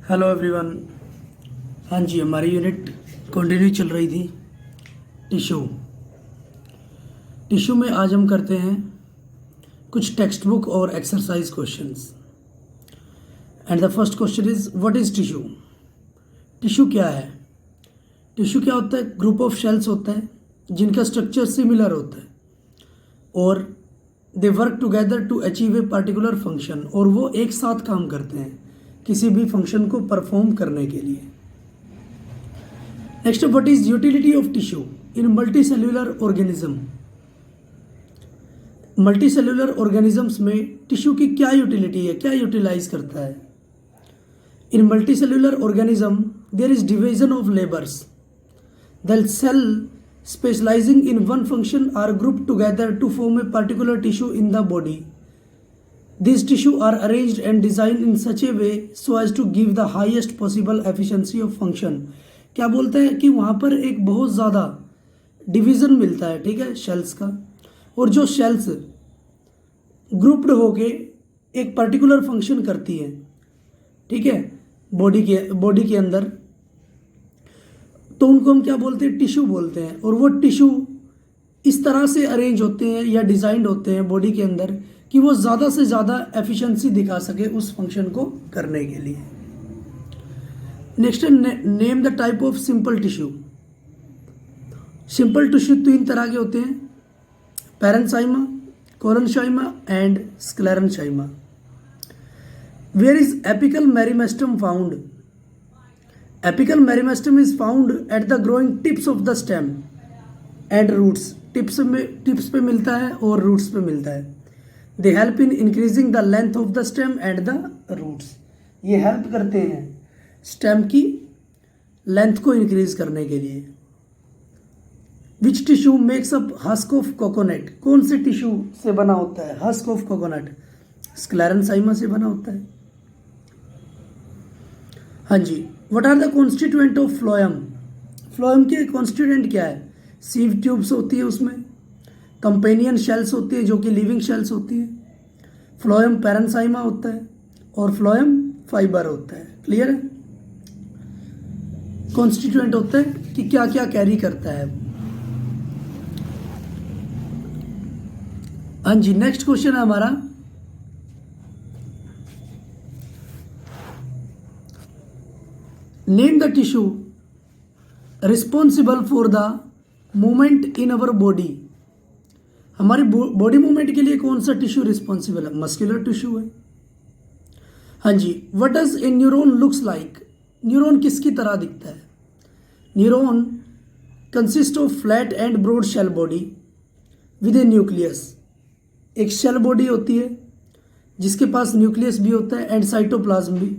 Hello everyone. हाँ जी, हमारी unit continue चल रही थी टिश्यू। टिश्यू में आज हम करते हैं कुछ टेक्स्ट बुक और exercise questions. And the first question is what is tissue. Tissue क्या है? टिश्यू क्या होता है? ग्रुप ऑफ शेल्स होता है जिनका स्ट्रक्चर सिमिलर होता है और they work together to achieve a particular function, और वो एक साथ काम करते हैं किसी भी फंक्शन को परफॉर्म करने के लिए। Next, what is utility of tissue in multicellular organism. Multicellular organisms में टिश्यू की क्या यूटिलिटी है, क्या यूटिलाइज करता है? In multicellular organism there is division of labours. The cell specializing in one function are grouped together to form a particular tissue in the body. These tissue are arranged and designed in such a way so as to give the highest possible efficiency of function. क्या बोलते हैं कि वहाँ पर एक बहुत ज़्यादा division मिलता है, ठीक है, शेल्स का, और जो शेल्स ग्रुप्ड होके एक पर्टिकुलर फंक्शन करती है, ठीक है, बॉडी के अंदर, तो उनको हम क्या बोलते हैं? टिश्यू बोलते हैं। और वो टिश्यू इस तरह से अरेंज होते हैं या डिज़ाइंड होते हैं बॉडी के अंदर कि वो ज़्यादा से ज़्यादा एफिशिएंसी दिखा सके उस फंक्शन को करने के लिए। Next, name the type of simple tissue. Simple tissue तीन तरह के होते हैं, parenchyma, collenchyma and sclerenchyma. Where is apical meristem found? Apical meristem is found at the growing tips of the stem and roots. Tips पे मिलता है और roots पे मिलता है। They help in increasing the length of the stem and the roots. ये help करते हैं स्टेम की लेंथ को इंक्रीज करने के लिए। Which tissue makes up husk of coconut? कौन से टिश्यू से बना होता है हस्क ऑफ कोकोनट? स्क्लेरेन्काइमा से बना होता है। हाँ जी। What are the constituent of phloem? Phloem के कॉन्स्टिट्यूएंट क्या है? सीव ट्यूब्स होती है, उसमें कंपेनियन शेल्स होती है जो कि लिविंग शेल्स होती है, फ्लोएम पैरेन्काइमा होता है और फ्लोएम फाइबर होता है। क्लियर है? कॉन्स्टिट्यूएंट होता है कि क्या क्या कैरी करता है। हाँ जी, नेक्स्ट क्वेश्चन है हमारा, name the tissue responsible for the movement in our body. हमारी बॉडी मूवमेंट के लिए कौन सा टिश्यू रिस्पॉन्सिबल है? मस्कुलर टिश्यू है। हाँ जी। What does a neuron looks like? Neuron किसकी तरह दिखता है? Neuron consist of flat and broad cell body with a nucleus. एक शेल बॉडी होती है जिसके पास न्यूक्लियस भी होता है एंड साइटोप्लाज्म भी,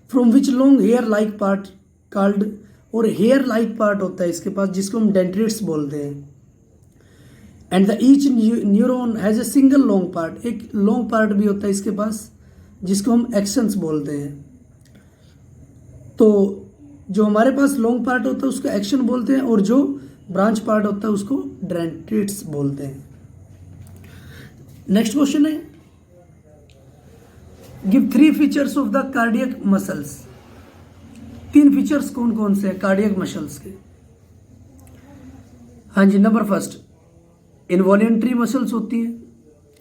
from which long hair like part called, और हेयर लाइक पार्ट होता है इसके पास जिसको हम डेंड्रिट्स बोलते हैं। And the each neuron has a single long part, एक लॉन्ग पार्ट भी होता है इसके पास जिसको हम एक्शंस बोलते हैं। तो जो हमारे पास लॉन्ग पार्ट होता है उसको एक्शन बोलते हैं और जो ब्रांच पार्ट होता है उसको डेंड्रिट्स बोलते हैं। नेक्स्ट क्वेश्चन है, give 3 features of the cardiac muscles. 3 features कौन कौन से हैं कार्डियक मसल्स के? हाँ जी। नंबर फर्स्ट, इनवॉल्यूंटरी मसल्स होती है,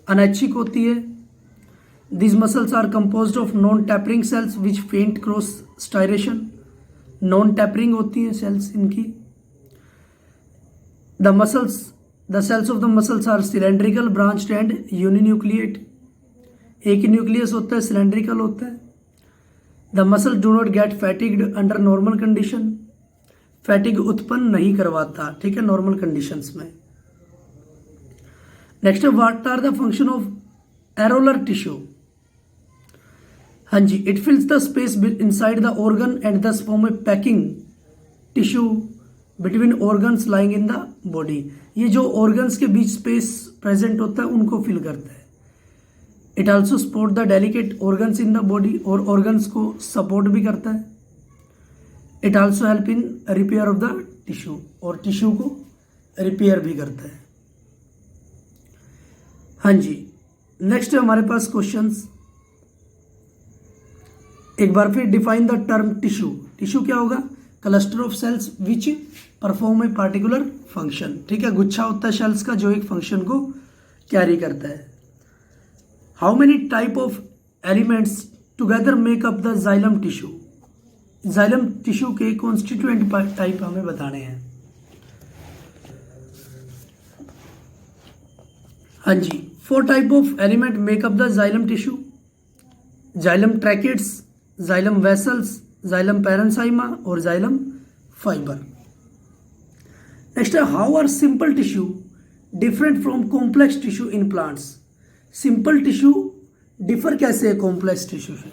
अनैच्छिक होती है। These muscles are composed of non tapering cells which faint cross striation. Non tapering होती है सेल्स इनकी। The cells of the muscles are cylindrical, branched and uninucleate. एक ही न्यूक्लियस होता है, सिलेंड्रिकल होता है। The muscle do not get fatigued under normal condition. Fatigue उत्पन्न नहीं करवाता, ठीक है, नॉर्मल कंडीशंस में। नेक्स्ट है, what are the function of areolar tissue? हाँ जी। It fills the space inside the organ and thus form a packing tissue between organs lying in the body. ये जो ऑर्गन्स के बीच स्पेस प्रेजेंट होता है उनको फिल करता है। It also support the delicate organs in the body, और organs को सपोर्ट भी करता है। It also help in repair of the tissue, और टिश्यू को रिपेयर भी करता है। हाँ जी। नेक्स्ट है हमारे पास क्वेश्चंस, एक बार फिर define the term tissue. Tissue क्या होगा? Cluster of cells which perform a particular function. ठीक है, गुच्छा होता है सेल्स का जो एक फंक्शन को कैरी करता है। How many type of elements together make up the xylem tissue. Xylem tissue के कॉन्स्टिट्यूएंट टाइप हमें बताने हैं। हाँ जी, 4 type of element make up the xylem tissue. Xylem tracheids, xylem vessels, xylem parenchyma और जाइलम फाइबर। नेक्स्ट है, how are simple tissue different from complex tissue in plants. Simple tissue differ कैसे है complex tissue से?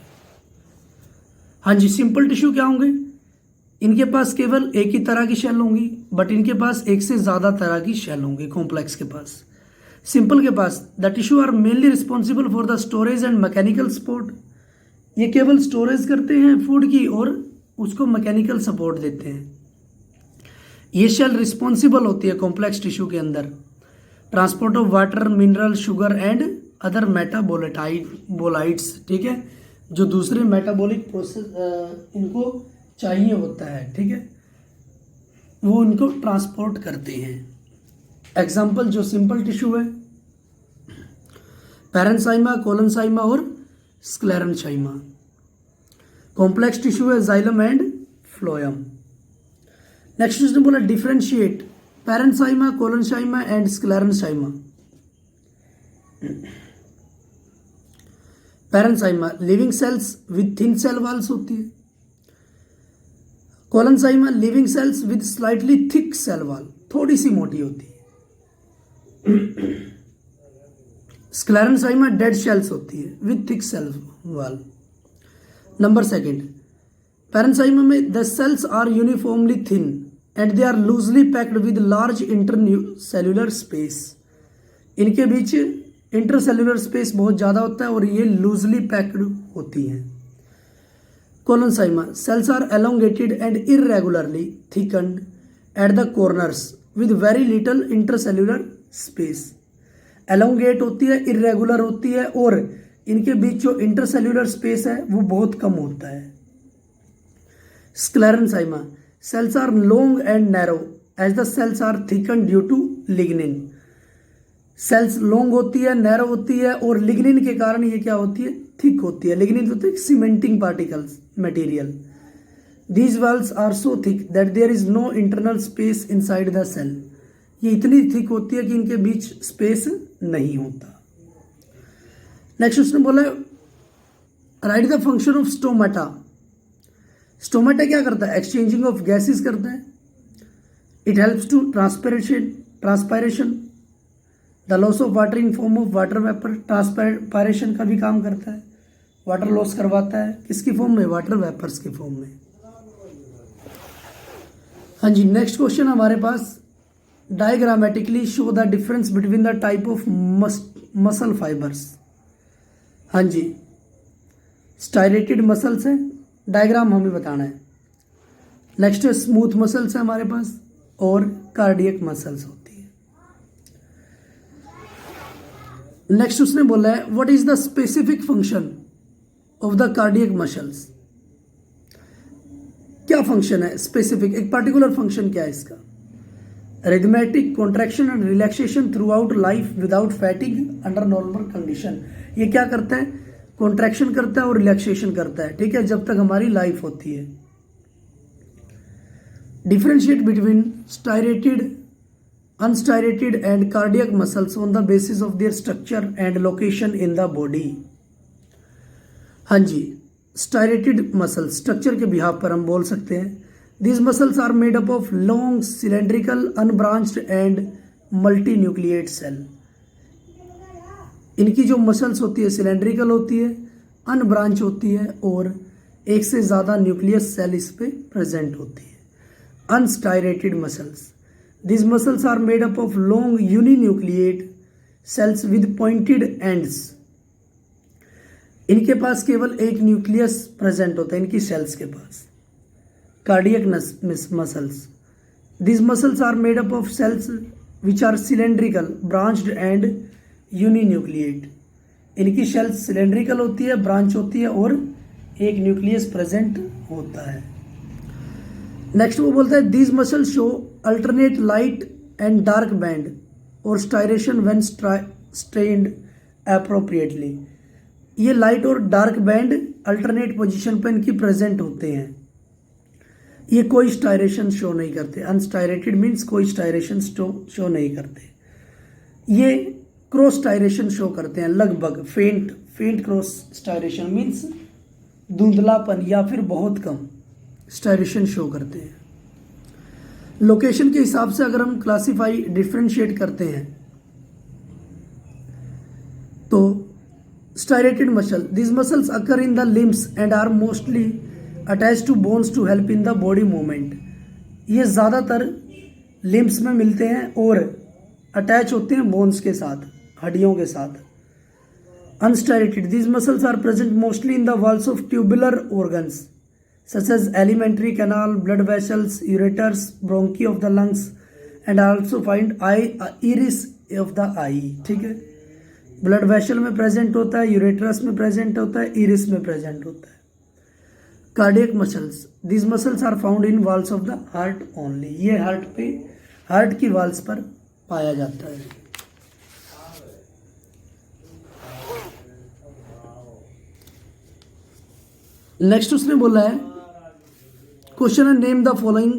हाँ जी, simple tissue क्या होंगे? इनके पास केवल एक ही तरह की शेल होंगी, बट इनके पास एक से ज़्यादा तरह की शेल होंगी कॉम्प्लेक्स के पास। सिंपल के पास the tissue are mainly responsible for the storage and mechanical support. ये केवल स्टोरेज करते हैं फूड की और उसको मैकेनिकल सपोर्ट देते हैं। ये शेल रिस्पॉन्सिबल होती है कॉम्प्लेक्स टिश्यू के अंदर transport of water, mineral, sugar and other metabolites. ठीक है, जो दूसरे मेटाबॉलिक प्रोसेस इनको चाहिए होता है, ठीक है, वो इनको ट्रांसपोर्ट करते हैं। एग्जाम्पल जो सिंपल टिश्यू है, पैरेन्साइमा, कोलनसाइमा और स्क्लेरेन्साइमा। कॉम्प्लेक्स टिश्यू है जाइलम एंड फ्लोएम। नेक्स्ट उसने बोला differentiate parenchyma, collenchyma and sclerenchyma. Parenchyma living cells with thin cell walls होती है। Collenchyma living cells with slightly thick cell wall, थोड़ी सी मोटी होती है। स्क्लेरेन्साइमा डेड शेल्स होती है with thick cell wall. Number second, parenchyma में the cells are uniformly thin and they are loosely packed with large intercellular space. इनके बीच इंटरसेल्यूलर स्पेस बहुत ज़्यादा होता है और ये लूजली पैक्ड होती हैं। Collenchyma cells are elongated and irregularly thickened at the corners with very little intercellular space. Elongate होती है, इरेगुलर होती है और इनके बीच जो इंटरसेल्यूलर स्पेस है वो बहुत कम होता है। Sclerenchyma cells are long and narrow as the cells are thicken due to lignin. Cells long होती है, नैरो होती है और लिग्निन के कारण ये क्या होती है? थिक होती है। लिग्निन होती है cementing particles material. These walls are so thick that there is no internal space inside the cell. ये इतनी थिक होती है कि इनके बीच स्पेस नहीं होता। नेक्स्ट उसने बोला write the function of stomata. Stomata क्या करता है? एक्सचेंजिंग ऑफ गैसेस करता है। It helps to transpiration, the loss of water in form of water vapour. Transpiration का भी काम करता है, वाटर लॉस करवाता है। किसकी फॉर्म में? वाटर वेपर्स की फॉर्म में। हाँ जी, नेक्स्ट क्वेश्चन हमारे पास diagrammatically show the difference between the type of muscle fibres. हाँ जी, स्टाइलेटेड मसल्स है, डायग्राम हमें बताना है। नेक्स्ट है स्मूथ मसल्स है हमारे पास और कार्डियक मसल्स होती है। नेक्स्ट उसने बोला है what is the specific function of the cardiac muscles. क्या फंक्शन है स्पेसिफिक? एक पर्टिकुलर फंक्शन क्या है इसका? Rhythmic contraction and relaxation through out life without fatigue under normal condition. ये क्या करता है? कॉन्ट्रैक्शन करता है और रिलैक्सेशन करता है, ठीक है, जब तक हमारी लाइफ होती है। Differentiate between striated, unstriated and cardiac muscles on the basis of their structure and location in the body. हाँ जी, स्टायरेटेड मसल्स स्ट्रक्चर के बिहाफ पर हम बोल सकते हैं These muscles are made up of long, cylindrical, unbranched and multinucleate cell. इनकी जो मसल्स होती है सिलेंड्रिकल होती है, अनब्रांच होती है और एक से ज़्यादा न्यूक्लियस सेल इस पे प्रेजेंट होती है। अनस्टायरेटेड muscles, these muscles are made up of long uninucleate cells with pointed ends. इनके पास केवल एक न्यूक्लियस प्रेजेंट होता है इनकी सेल्स के पास। Cardiac muscles. These muscles are made up of cells which are cylindrical, branched and uninucleate. इनकी sales cylindrical होती है, ब्रांच होती है और एक न्यूक्लियस प्रेजेंट होता है। नेक्स्ट वो बोलता है these muscle show alternate light and dark band और स्टायरेशन व्हेन स्ट्रेन्ड अप्रोप्रिएटली। ये लाइट और डार्क बैंड अल्टरनेट पोजीशन पर इनकी प्रेजेंट होते हैं। ये कोई स्टायरेशन शो नहीं करते। अनस्टायरेटेड मीन्स कोई स्टायरेशन शो नहीं करते। ये क्रॉस स्टायरेशन शो करते हैं, लगभग फेंट क्रॉस स्टायरेशन मीन्स धुंधलापन या फिर बहुत कम स्टायरेशन शो करते हैं। लोकेशन के हिसाब से अगर हम क्लासीफाई डिफ्रेंशिएट करते हैं तो striated muscle, this muscles occur in the limbs and are mostly attach to bones to help in the body movement. ये ज़्यादातर लिम्स में मिलते हैं और अटैच होते हैं बोन्स के साथ, हड्डियों के साथ। Unstriated, this muscles are present mostly in the walls of tubular organs such as alimentary canal, blood vessels, ureters, bronchi of the lungs and also find iris of the eye. ठीक है, blood vessel में present होता है, यूरेटरस में present होता है, iris में present होता है। Cardiac muscles, this muscles are found in walls of the heart only. ये हार्ट की वॉल्स पर पाया जाता है। नेक्स्ट उसने बोला है क्वेश्चन है name the following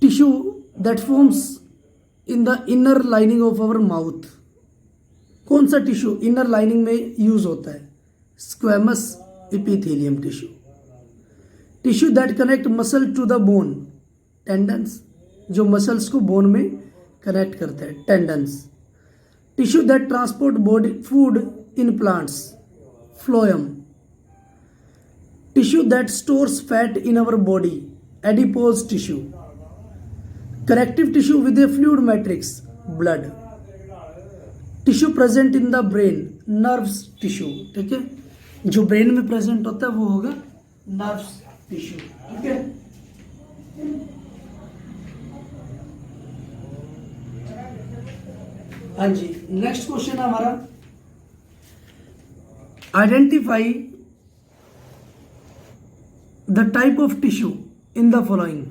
tissue that forms in the inner lining of our mouth. कौन सा टिश्यू इनर लाइनिंग में यूज होता है? Squamous epithelium tissue. Tissue that connect muscle to the bone, tendons, जो मसल्स को बोन में connect करते हैं, tendons. Tissue that transport body food in plants, phloem. Tissue that stores fat in our body, adipose tissue. Connective tissue with a fluid matrix, blood. Tissue present in the brain, nerves tissue. ठीक है, जो brain में present होता है वो होगा nerves tissue. ठीक है, हाँ जी। नेक्स्ट क्वेश्चन है हमारा identify the type of tissue in the following.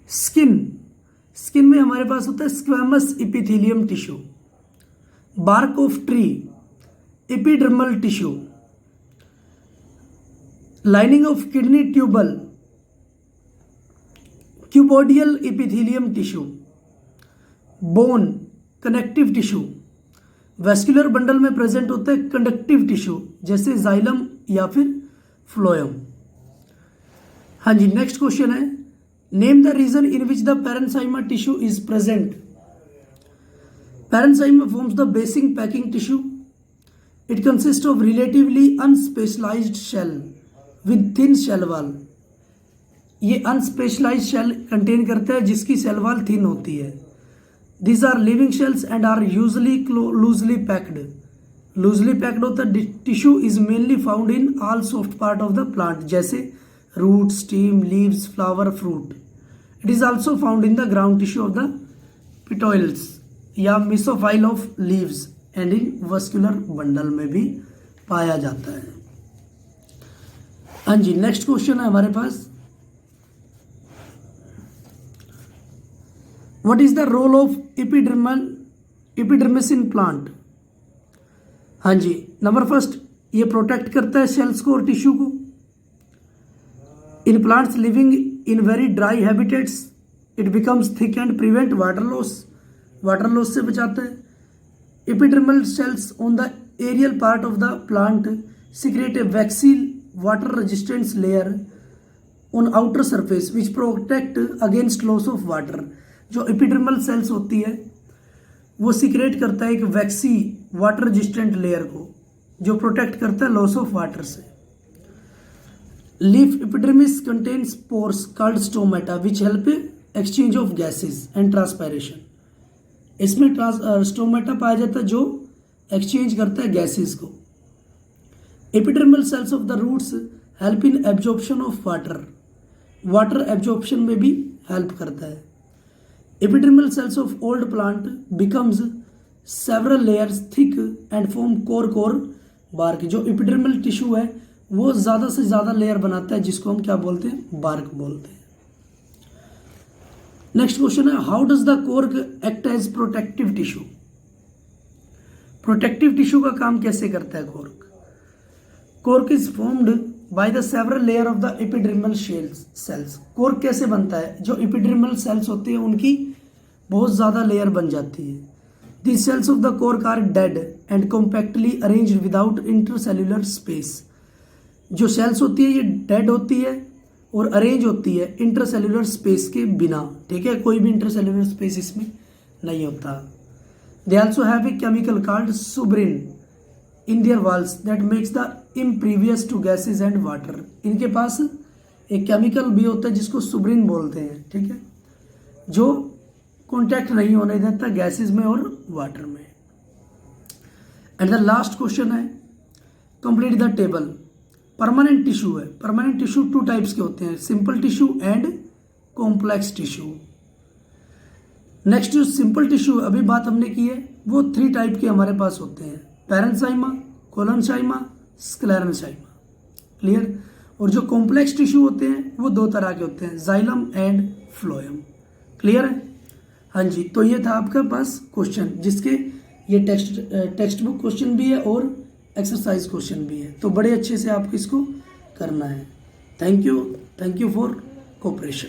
Skin में हमारे पास होता है squamous epithelium tissue. Bark of tree, epidermal tissue. Lining of kidney tubule, cuboidal epithelium tissue. Bone, connective tissue. Vascular bundle में present होता है कंडक्टिव टिश्यू जैसे xylem या फिर फ्लोएम। हाँ जी, नेक्स्ट क्वेश्चन है name the region in which the parenchyma tissue is present. Parenchyma forms the basic packing tissue. It consist of relatively unspecialised cell with thin cell wall. ये unspecialised shell contain करता है जिसकी cell wall thin होती है। These are living shells and are usually loosely packed. Loosely packed होता है tissue is mainly found in all soft part of the plant जैसे root, stem, leaves, flower, fruit. It is also found in the ground tissue of the petioles या mesophyll of leaves and in vascular bundle में भी पाया जाता है। हाँ जी, next question है हमारे पास What is the role of epidermis in plant? हाँ जी, नंबर फर्स्ट, ये प्रोटेक्ट करता है सेल्स को और टिश्यू को। In plants living in very dry habitats it becomes thick and prevent water loss से बचाता है। Epidermal cells on the aerial part of the plant secrete a waxy water resistance layer on outer surface which protect against loss of water. जो epidermal cells होती है वो secrete करता है एक वैक्सी वाटर रेजिस्टेंट लेयर को जो प्रोटेक्ट करता है लॉस ऑफ वाटर से। Leaf epidermis contains pores called stomata which help exchange of gases and transpiration. इसमें स्टोमेटा पाया जाता है जो एक्सचेंज करता है गैसेस को। Epidermal cells of the roots help in absorption of water absorption में भी हेल्प करता है। Epidermal cells of old plant becomes several layers thick and form core bark. जो एपिडर्मल टिश्यू है वो ज़्यादा से ज़्यादा लेयर बनाता है, जिसको हम क्या बोलते हैं, बार्क बोलते हैं। नेक्स्ट क्वेश्चन है, how does the cork act as protective tissue. Protective tissue का काम कैसे करता है cork. Cork is formed by the several layer of the epidermal cells. Cork कैसे बनता है, जो एपिडर्मल सेल्स होते हैं उनकी बहुत ज़्यादा लेयर बन जाती है। The cells of the cork are dead and compactly arranged without intercellular space. जो सेल्स होती है ये डेड होती है और अरेंज होती है इंटरसेल्युलर स्पेस के बिना, ठीक है, कोई भी इंटरसेल्युलर स्पेस इसमें नहीं होता। They also have a chemical called suberin in their walls that makes the impervious to gases and water. इनके पास एक केमिकल भी होता है जिसको सुब्रिन बोलते हैं, ठीक है, जो कॉन्टैक्ट नहीं होने देता गैसेज में और वाटर में। एंड द लास्ट क्वेश्चन है, complete the table. Permanent tissue है, परमानेंट टिश्यू टू टाइप्स के होते हैं, simple tissue and complex tissue. Next जो सिंपल टिश्यू अभी बात हमने की है वो 3 टाइप के हमारे पास होते हैं, पैरेन्काइमा, कोलोनकाइमा, स्क्लेरेन्काइमा, क्लियर। और जो कॉम्प्लेक्स टिश्यू होते हैं वो 2 तरह के होते हैं, जाइलम एंड फ्लोएम, क्लियर है। हाँ जी, तो ये था आपके पास क्वेश्चन, जिसके ये टेक्स्ट बुक क्वेश्चन भी है और एक्सरसाइज क्वेश्चन भी है, तो बड़े अच्छे से आपको इसको करना है। Thank you for cooperation.